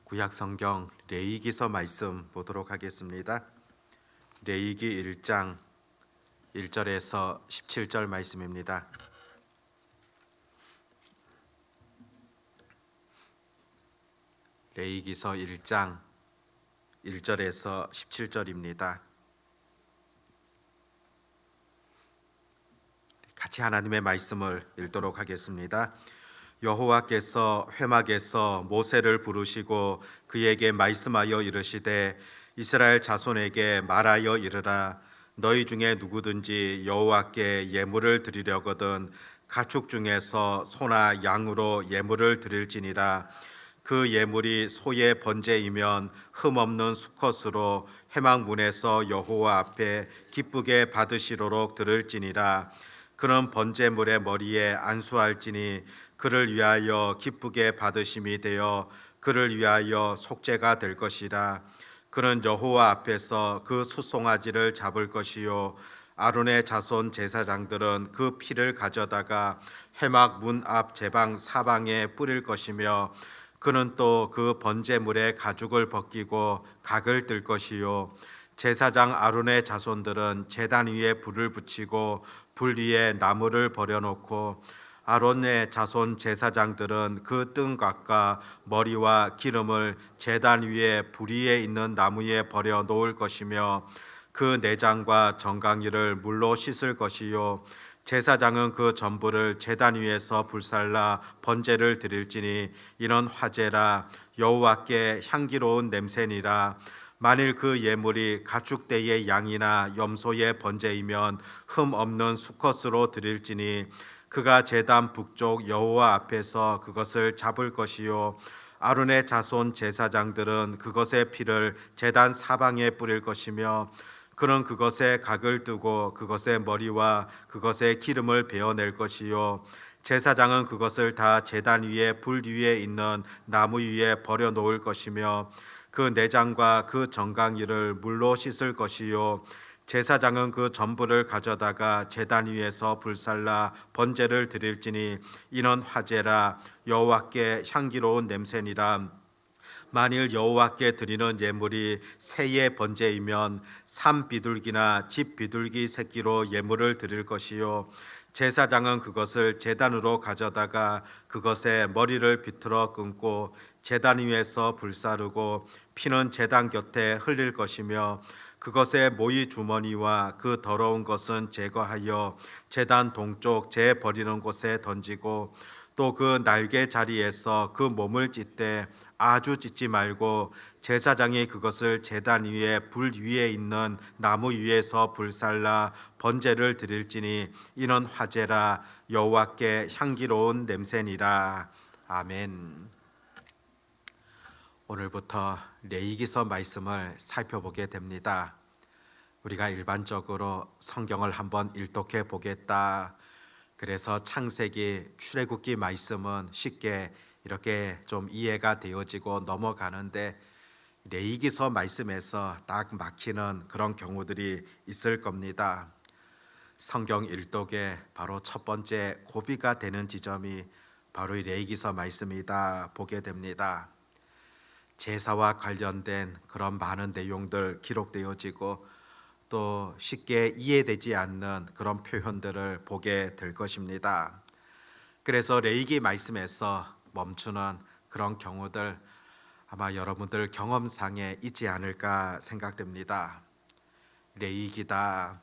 구약 성경 레위기서 말씀 보도록 하겠습니다. 레위기 1장 1절에서 17절 말씀입니다. 레위기서 1장 1절에서 17절입니다. 같이 하나님의 말씀을 읽도록 하겠습니다. 여호와께서 회막에서 모세를 부르시고 그에게 말씀하여 이르시되 이스라엘 자손에게 말하여 이르라. 너희 중에 누구든지 여호와께 예물을 드리려거든 가축 중에서 소나 양으로 예물을 드릴지니라. 그 예물이 소의 번제이면 흠없는 수컷으로 회막 문에서 여호와 앞에 기쁘게 받으시도록 드릴지니라. 그는 번제물의 머리에 안수할지니 그를 위하여 기쁘게 받으심이 되어 그를 위하여 속죄가 될 것이라. 그는 여호와 앞에서 그 수송아지를 잡을 것이요 아론의 자손 제사장들은 그 피를 가져다가 회막 문 앞 제방 사방에 뿌릴 것이며 그는 또 그 번제물의 가죽을 벗기고 각을 뜰 것이요 제사장 아론의 자손들은 제단 위에 불을 붙이고 불 위에 나무를 버려놓고 아론의 자손 제사장들은 그 뜬각과 머리와 기름을 제단 위에 불 위에 있는 나무에 버려 놓을 것이며 그 내장과 정강이를 물로 씻을 것이요 제사장은 그 전부를 제단 위에서 불살라 번제를 드릴지니 이는 화제라 여호와께 향기로운 냄새니라. 만일 그 예물이 가축대의 양이나 염소의 번제이면 흠 없는 수컷으로 드릴지니 그가 제단 북쪽 여호와 앞에서 그것을 잡을 것이요 아론의 자손 제사장들은 그것의 피를 제단 사방에 뿌릴 것이며 그는 그것에 각을 뜨고 그것의 머리와 그것의 기름을 베어낼 것이요 제사장은 그것을 다 제단 위에 불 위에 있는 나무 위에 버려 놓을 것이며 그 내장과 그 정강이를 물로 씻을 것이요 제사장은 그 전부를 가져다가 제단 위에서 불살라 번제를 드릴지니 이는 화제라 여호와께 향기로운 냄새니라. 만일 여호와께 드리는 예물이 새의 번제이면 산 비둘기나 집 비둘기 새끼로 예물을 드릴 것이요 제사장은 그것을 제단으로 가져다가 그것의 머리를 비틀어 끊고 제단 위에서 불사르고 피는 제단 곁에 흘릴 것이며 그것의 모이 주머니와 그 더러운 것은 제거하여 제단 동쪽 재 버리는 곳에 던지고 또 그 날개 자리에서 그 몸을 찢되 아주 찢지 말고 제사장이 그것을 제단 위에 불 위에 있는 나무 위에서 불살라 번제를 드릴지니 이는 화제라 여호와께 향기로운 냄새니라. 아멘. 오늘부터 레위기서 말씀을 살펴보게 됩니다. 우리가 일반적으로 성경을 한번 일독해 보겠다. 그래서 창세기, 출애굽기 말씀은 쉽게 이렇게 좀 이해가 되어지고 넘어가는데 레위기서 말씀에서 딱 막히는 그런 경우들이 있을 겁니다. 성경 일독의 바로 첫 번째 고비가 되는 지점이 바로 이 레위기서 말씀이다 보게 됩니다. 제사와 관련된 그런 많은 내용들 기록되어지고 또 쉽게 이해되지 않는 그런 표현들을 보게 될 것입니다. 그래서 레위기 말씀에서 멈추는 그런 경우들 아마 여러분들 경험상에 있지 않을까 생각됩니다. 레위기다.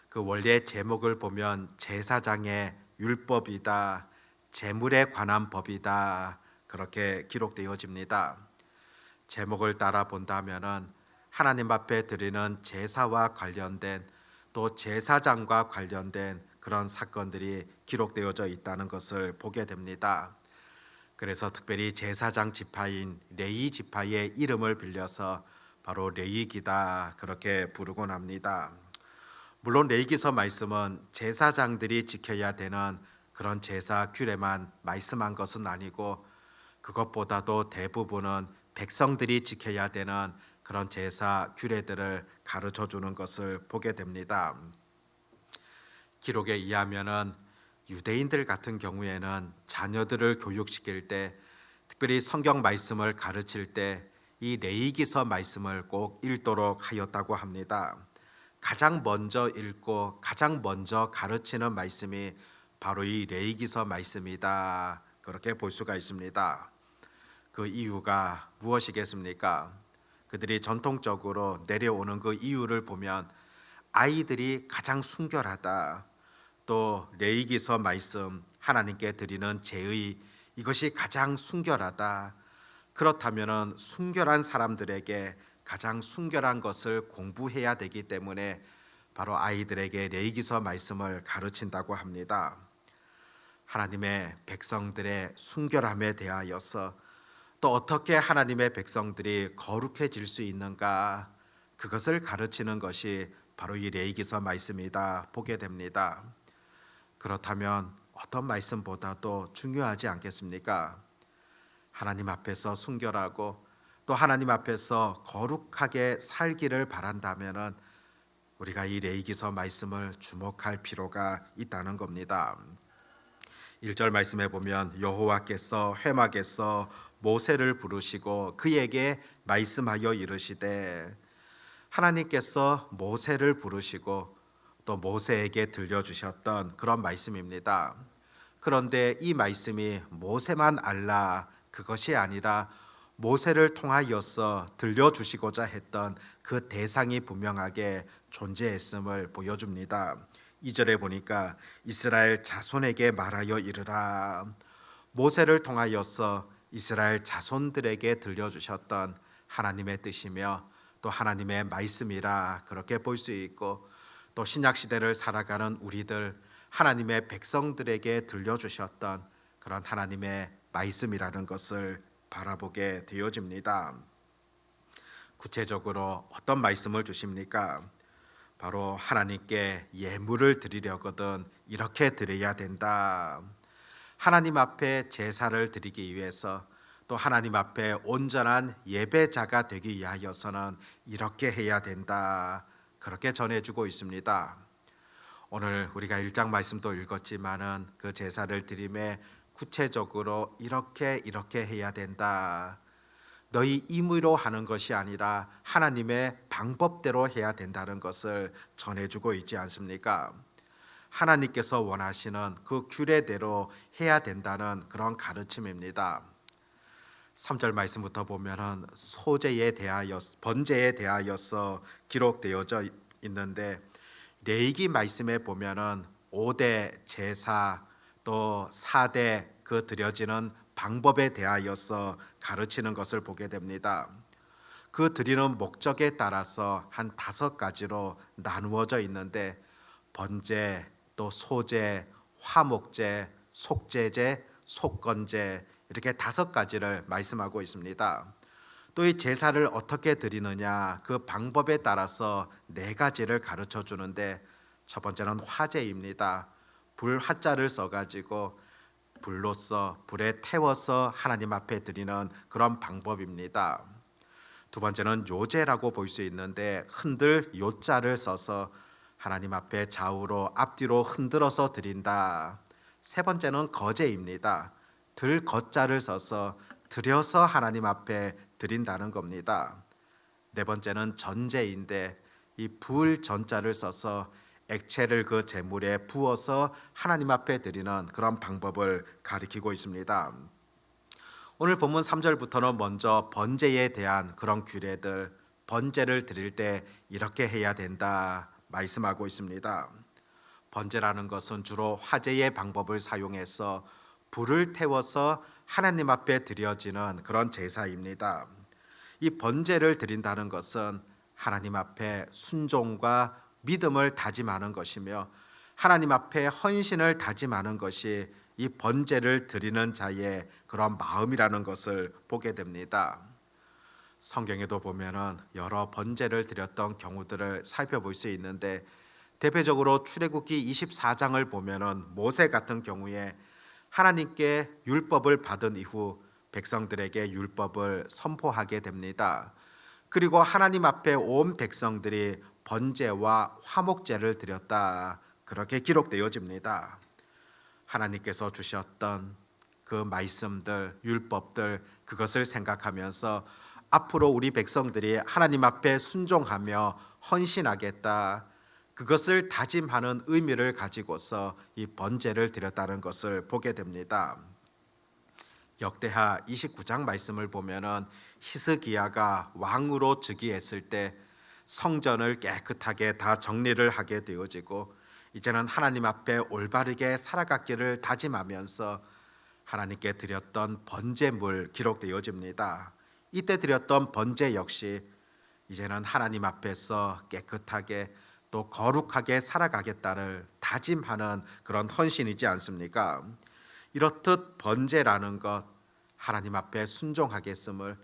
그 원래 제목을 보면 제사장의 율법이다, 제물에 관한 법이다 그렇게 기록되어집니다. 제목을 따라 본다면은 하나님 앞에 드리는 제사와 관련된 또 제사장과 관련된 그런 사건들이 기록되어져 있다는 것을 보게 됩니다. 그래서 특별히 제사장 지파인 레위 지파의 이름을 빌려서 바로 레위기다 그렇게 부르곤 합니다. 물론 레위기서 말씀은 제사장들이 지켜야 되는 그런 제사 규례만 말씀한 것은 아니고 그것보다도 대부분은 백성들이 지켜야 되는 그런 제사 규례들을 가르쳐 주는 것을 보게 됩니다. 기록에 의하면은 유대인들 같은 경우에는 자녀들을 교육시킬 때 특별히 성경 말씀을 가르칠 때 이 레위기서 말씀을 꼭 읽도록 하였다고 합니다. 가장 먼저 읽고 가장 먼저 가르치는 말씀이 바로 이 레위기서 말씀이다. 그렇게 볼 수가 있습니다. 그 이유가 무엇이겠습니까? 그들이 전통적으로 내려오는 그 이유를 보면 아이들이 가장 순결하다. 또 레위기서 말씀 하나님께 드리는 제의 이것이 가장 순결하다. 그렇다면은 순결한 사람들에게 가장 순결한 것을 공부해야 되기 때문에 바로 아이들에게 레위기서 말씀을 가르친다고 합니다. 하나님의 백성들의 순결함에 대하여서 또 어떻게 하나님의 백성들이 거룩해질 수 있는가 그것을 가르치는 것이 바로 이 레위기서 말씀이다 보게 됩니다. 그렇다면 어떤 말씀보다도 중요하지 않겠습니까? 하나님 앞에서 순결하고 또 하나님 앞에서 거룩하게 살기를 바란다면은 우리가 이 레위기서 말씀을 주목할 필요가 있다는 겁니다. 1절 말씀에 보면 여호와께서 회막에서 모세를 부르시고 그에게 말씀하여 이르시되, 하나님께서 모세를 부르시고 또 모세에게 들려주셨던 그런 말씀입니다. 그런데 이 말씀이 모세만 알라 그것이 아니라 모세를 통하여서 들려주시고자 했던 그 대상이 분명하게 존재했음을 보여줍니다. 2절에 보니까 이스라엘 자손에게 말하여 이르라. 모세를 통하여서 이스라엘 자손들에게 들려주셨던 하나님의 뜻이며 또 하나님의 말씀이라 그렇게 볼 수 있고, 또 신약 시대를 살아가는 우리들 하나님의 백성들에게 들려주셨던 그런 하나님의 말씀이라는 것을 바라보게 되어집니다. 구체적으로 어떤 말씀을 주십니까? 바로 하나님께 예물을 드리려거든 이렇게 드려야 된다. 하나님 앞에 제사를 드리기 위해서 또 하나님 앞에 온전한 예배자가 되기 위하여서는 이렇게 해야 된다. 그렇게 전해주고 있습니다. 오늘 우리가 1장 말씀도 읽었지만은 그 제사를 드림에 구체적으로 이렇게 해야 된다. 너희 임의로 하는 것이 아니라 하나님의 방법대로 해야 된다는 것을 전해주고 있지 않습니까? 하나님께서 원하시는 그 규례대로 해야 된다는 그런 가르침입니다. 3절 말씀부터 보면은 번제에 대하여서 기록되어져 있는데, 레위기 말씀에 보면은 5대 제사 또 4대 그 드려지는 방법에 대하여서 가르치는 것을 보게 됩니다. 그 드리는 목적에 따라서 한 5가지로 나누어져 있는데, 번제, 또 소제, 화목제, 속제제, 속건제 이렇게 5가지를 말씀하고 있습니다. 또 이 제사를 어떻게 드리느냐 그 방법에 따라서 4가지를 가르쳐 주는데, 첫 번째는 화제입니다. 불 화자를 써가지고 불에 태워서 하나님 앞에 드리는 그런 방법입니다. 두 번째는 요제라고 볼 수 있는데, 흔들 요자를 써서 하나님 앞에 좌우로 앞뒤로 흔들어서 드린다. 세 번째는 거제입니다. 들 거자를 써서 들여서 하나님 앞에 드린다는 겁니다. 네 번째는 전제인데, 이 불 전자를 써서 액체를 그 제물에 부어서 하나님 앞에 드리는 그런 방법을 가리키고 있습니다. 오늘 본문 3절부터는 먼저 번제에 대한 그런 규례들, 번제를 드릴 때 이렇게 해야 된다 말씀하고 있습니다. 번제라는 것은 주로 화제의 방법을 사용해서 불을 태워서 하나님 앞에 드려지는 그런 제사입니다. 이 번제를 드린다는 것은 하나님 앞에 순종과 믿음을 다짐하는 것이며, 하나님 앞에 헌신을 다짐하는 것이 이 번제를 드리는 자의 그런 마음이라는 것을 보게 됩니다. 성경에도 보면은 여러 번제를 드렸던 경우들을 살펴볼 수 있는데, 대표적으로 출애굽기 24장을 보면은 모세 같은 경우에 하나님께 율법을 받은 이후 백성들에게 율법을 선포하게 됩니다. 그리고 하나님 앞에 온 백성들이 번제와 화목제를 드렸다 그렇게 기록되어집니다. 하나님께서 주셨던 그 말씀들, 율법들 그것을 생각하면서 앞으로 우리 백성들이 하나님 앞에 순종하며 헌신하겠다, 그것을 다짐하는 의미를 가지고서 이 번제를 드렸다는 것을 보게 됩니다. 역대하 29장 말씀을 보면은 히스기야가 왕으로 즉위했을 때 성전을 깨끗하게 다 정리를 하게 되어지고 이제는 하나님 앞에 올바르게 살아가기를 다짐하면서 하나님께 드렸던 번제물 기록되어집니다. 이때 드렸던 번제 역시 이제는 하나님 앞에서 깨끗하게 또 거룩하게 살아가겠다를 다짐하는 그런 헌신이지 않습니까? 이렇듯 번제라는 것, 하나님 앞에 순종하겠음을,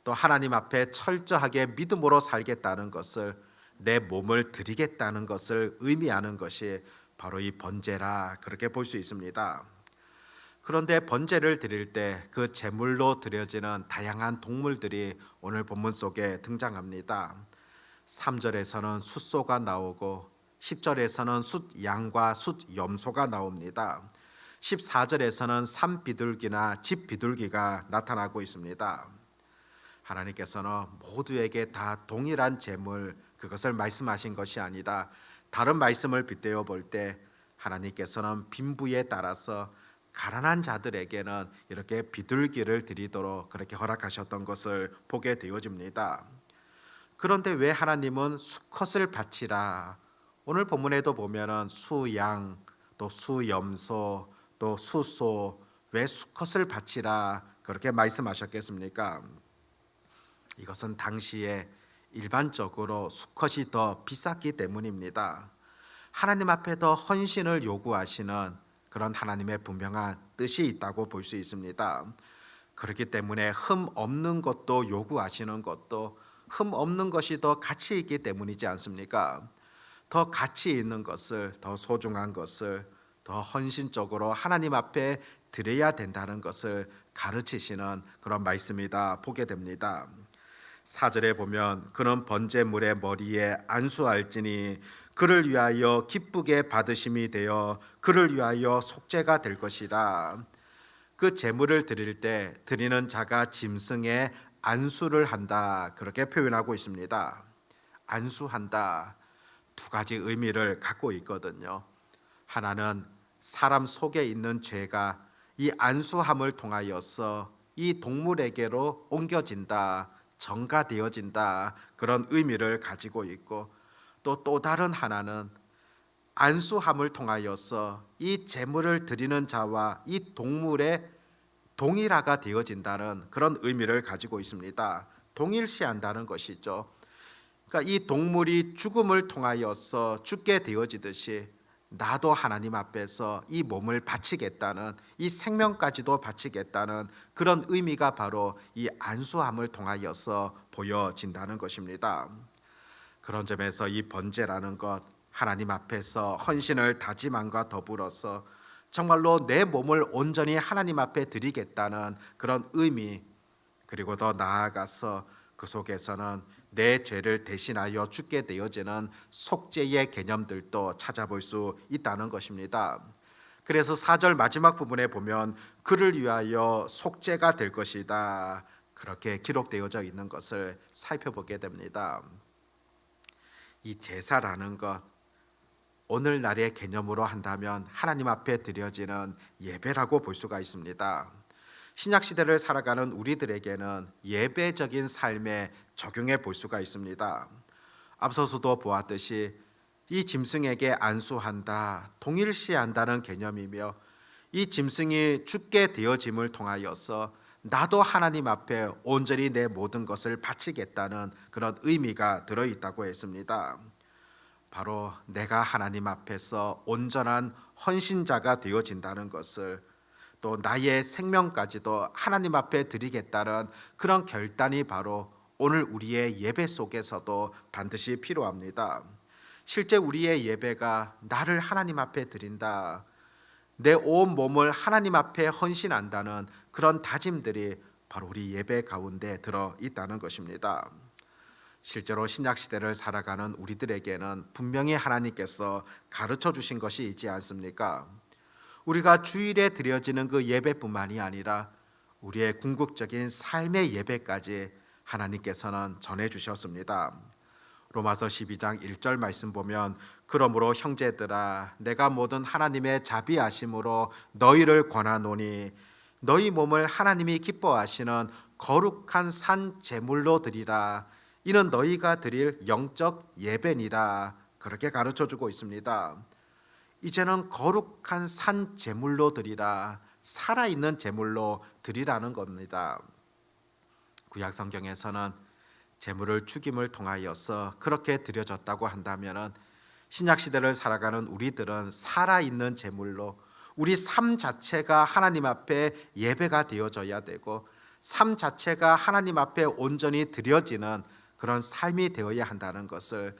또 하나님 앞에 철저하게 믿음으로 살겠다는 것을, 내 몸을 드리겠다는 것을 의미하는 것이 바로 이 번제라, 그렇게 볼 수 있습니다. 그런데 번제를 드릴 때 그 제물로 드려지는 다양한 동물들이 오늘 본문 속에 등장합니다. 3절에서는 숫소가 나오고 10절에서는 숫양과 숫염소가 나옵니다. 14절에서는 산비둘기나 집비둘기가 나타나고 있습니다. 하나님께서는 모두에게 다 동일한 제물, 그것을 말씀하신 것이 아니다. 다른 말씀을 빗대어 볼 때 하나님께서는 빈부에 따라서 가난한 자들에게는 이렇게 비둘기를 드리도록 그렇게 허락하셨던 것을 보게 되어집니다. 그런데 왜 하나님은 수컷을 바치라, 오늘 본문에도 보면은 수양, 또 수염소, 또 수소, 왜 수컷을 바치라 그렇게 말씀하셨겠습니까? 이것은 당시에 일반적으로 수컷이 더 비쌌기 때문입니다. 하나님 앞에 더 헌신을 요구하시는 그런 하나님의 분명한 뜻이 있다고 볼 수 있습니다. 그렇기 때문에 흠 없는 것도 요구하시는 것도, 흠 없는 것이 더 가치 있기 때문이지 않습니까? 더 가치 있는 것을, 더 소중한 것을 더 헌신적으로 하나님 앞에 드려야 된다는 것을 가르치시는 그런 말씀이다 보게 됩니다. 4절에 보면 그는 번제물의 머리에 안수할지니 그를 위하여 기쁘게 받으심이 되어 그를 위하여 속죄가 될 것이라. 그 제물을 드릴 때 드리는 자가 짐승에 안수를 한다, 그렇게 표현하고 있습니다. 안수한다, 두 가지 의미를 갖고 있거든요. 하나는 사람 속에 있는 죄가 이 안수함을 통하여서 이 동물에게로 옮겨진다, 전가되어진다, 그런 의미를 가지고 있고, 또 다른 하나는 안수함을 통하여서 이 제물을 드리는 자와 이 동물의 동일화가 되어진다는 그런 의미를 가지고 있습니다. 동일시한다는 것이죠. 그러니까 이 동물이 죽음을 통하여서 죽게 되어지듯이 나도 하나님 앞에서 이 몸을 바치겠다는, 이 생명까지도 바치겠다는 그런 의미가 바로 이 안수함을 통하여서 보여진다는 것입니다. 그런 점에서 이 번제라는 것, 하나님 앞에서 헌신을 다짐함과 더불어서 정말로 내 몸을 온전히 하나님 앞에 드리겠다는 그런 의미, 그리고 더 나아가서 그 속에서는 내 죄를 대신하여 죽게 되어지는 속죄의 개념들도 찾아볼 수 있다는 것입니다. 그래서 4절 마지막 부분에 보면 그를 위하여 속죄가 될 것이다, 그렇게 기록되어져 있는 것을 살펴보게 됩니다. 이 제사라는 것, 오늘날의 개념으로 한다면 하나님 앞에 드려지는 예배라고 볼 수가 있습니다. 신약시대를 살아가는 우리들에게는 예배적인 삶에 적용해 볼 수가 있습니다. 앞서서도 보았듯이 이 짐승에게 안수한다, 동일시한다는 개념이며, 이 짐승이 죽게 되어짐을 통하여서 나도 하나님 앞에 온전히 내 모든 것을 바치겠다는 그런 의미가 들어있다고 했습니다. 바로 내가 하나님 앞에서 온전한 헌신자가 되어진다는 것을, 또 나의 생명까지도 하나님 앞에 드리겠다는 그런 결단이 바로 오늘 우리의 예배 속에서도 반드시 필요합니다. 실제 우리의 예배가 나를 하나님 앞에 드린다, 내 온 몸을 하나님 앞에 헌신한다는 그런 다짐들이 바로 우리 예배 가운데 들어 있다는 것입니다. 실제로 신약시대를 살아가는 우리들에게는 분명히 하나님께서 가르쳐 주신 것이 있지 않습니까? 우리가 주일에 드려지는 그 예배뿐만이 아니라 우리의 궁극적인 삶의 예배까지 하나님께서는 전해주셨습니다. 로마서 12장 1절 말씀 보면 그러므로 형제들아 내가 모든 하나님의 자비하심으로 너희를 권하노니 너희 몸을 하나님이 기뻐하시는 거룩한 산 제물로 드리라 이는 너희가 드릴 영적 예배니라 그렇게 가르쳐주고 있습니다. 이제는 거룩한 산 제물로 드리라 살아있는 제물로 드리라는 겁니다. 구약 성경에서는 제물을 죽임을 통하여서 그렇게 드려졌다고 한다면 신약 시대를 살아가는 우리들은 살아있는 제물로 우리 삶 자체가 하나님 앞에 예배가 되어져야 되고 삶 자체가 하나님 앞에 온전히 드려지는 그런 삶이 되어야 한다는 것을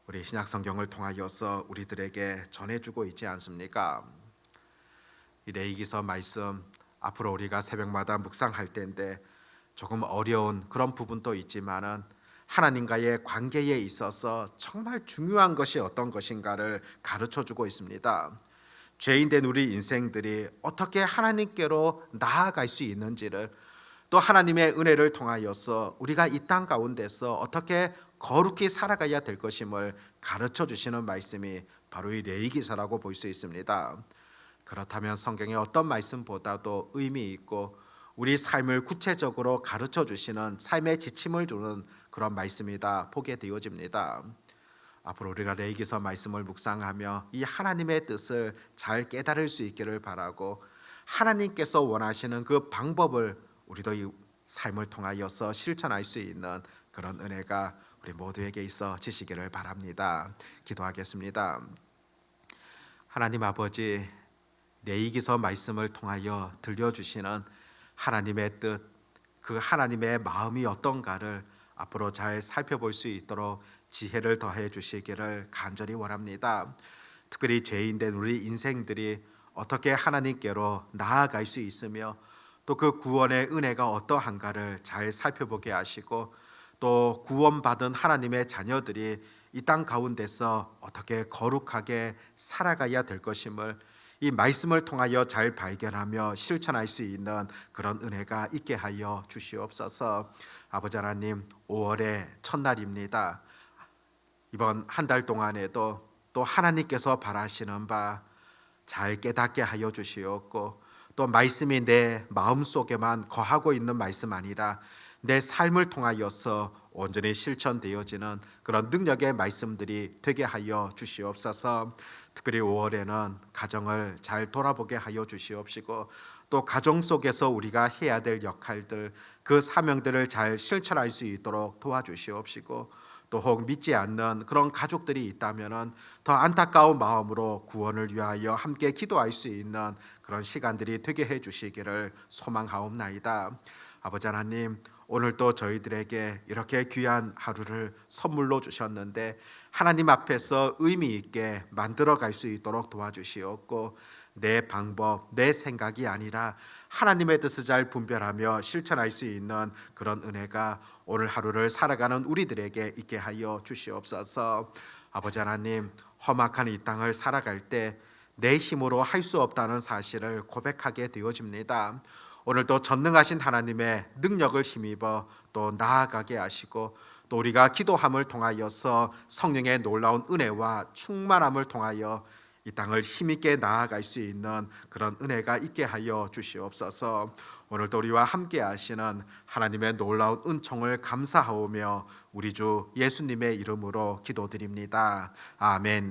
우리 신약 성경을 통하여서 우리들에게 전해주고 있지 않습니까? 이 레위기서 말씀 앞으로 우리가 새벽마다 묵상할 때인데 조금 어려운 그런 부분도 있지만은 하나님과의 관계에 있어서 정말 중요한 것이 어떤 것인가를 가르쳐주고 있습니다. 죄인된 우리 인생들이 어떻게 하나님께로 나아갈 수 있는지를 또 하나님의 은혜를 통하여서 우리가 이 땅 가운데서 어떻게 거룩히 살아가야 될 것임을 가르쳐 주시는 말씀이 바로 이 레위기서라고 볼 수 있습니다. 그렇다면 성경의 어떤 말씀보다도 의미 있고 우리 삶을 구체적으로 가르쳐 주시는 삶의 지침을 주는 그런 말씀이다 보게 되어집니다. 앞으로 우리가 레위기서 말씀을 묵상하며 이 하나님의 뜻을 잘 깨달을 수 있기를 바라고 하나님께서 원하시는 그 방법을 우리도 이 삶을 통하여서 실천할 수 있는 그런 은혜가 우리 모두에게 있어 지시기를 바랍니다. 기도하겠습니다. 하나님 아버지, 레위기서 말씀을 통하여 들려주시는 하나님의 뜻, 그 하나님의 마음이 어떤가를 앞으로 잘 살펴볼 수 있도록 지혜를 더해 주시기를 간절히 원합니다. 특별히 죄인된 우리 인생들이 어떻게 하나님께로 나아갈 수 있으며 또 그 구원의 은혜가 어떠한가를 잘 살펴보게 하시고 또 구원받은 하나님의 자녀들이 이 땅 가운데서 어떻게 거룩하게 살아가야 될 것임을 이 말씀을 통하여 잘 발견하며 실천할 수 있는 그런 은혜가 있게 하여 주시옵소서. 아버지 하나님, 5월의 첫날입니다. 이번 한 달 동안에도 또 하나님께서 바라시는 바 잘 깨닫게 하여 주시옵고 또 말씀이 내 마음속에만 거하고 있는 말씀 아니라 내 삶을 통하여서 온전히 실천되어지는 그런 능력의 말씀들이 되게 하여 주시옵소서. 특별히 5월에는 가정을 잘 돌아보게 하여 주시옵시고 또 가정 속에서 우리가 해야 될 역할들, 그 사명들을 잘 실천할 수 있도록 도와주시옵시고 또 혹 믿지 않는 그런 가족들이 있다면 더 안타까운 마음으로 구원을 위하여 함께 기도할 수 있는 그런 시간들이 되게 해 주시기를 소망하옵나이다. 아버지 하나님, 오늘도 저희들에게 이렇게 귀한 하루를 선물로 주셨는데 하나님 앞에서 의미 있게 만들어갈 수 있도록 도와주시옵고 내 방법, 내 생각이 아니라 하나님의 뜻을 잘 분별하며 실천할 수 있는 그런 은혜가 오늘 하루를 살아가는 우리들에게 있게 하여 주시옵소서. 아버지 하나님, 험악한 이 땅을 살아갈 때 내 힘으로 할 수 없다는 사실을 고백하게 되어집니다. 오늘도 전능하신 하나님의 능력을 힘입어 또 나아가게 하시고 또 우리가 기도함을 통하여서 성령의 놀라운 은혜와 충만함을 통하여 이 땅을 힘있게 나아갈 수 있는 그런 은혜가 있게 하여 주시옵소서. 오늘도 우리와 함께 하시는 하나님의 놀라운 은총을 감사하오며 우리 주 예수님의 이름으로 기도드립니다. 아멘.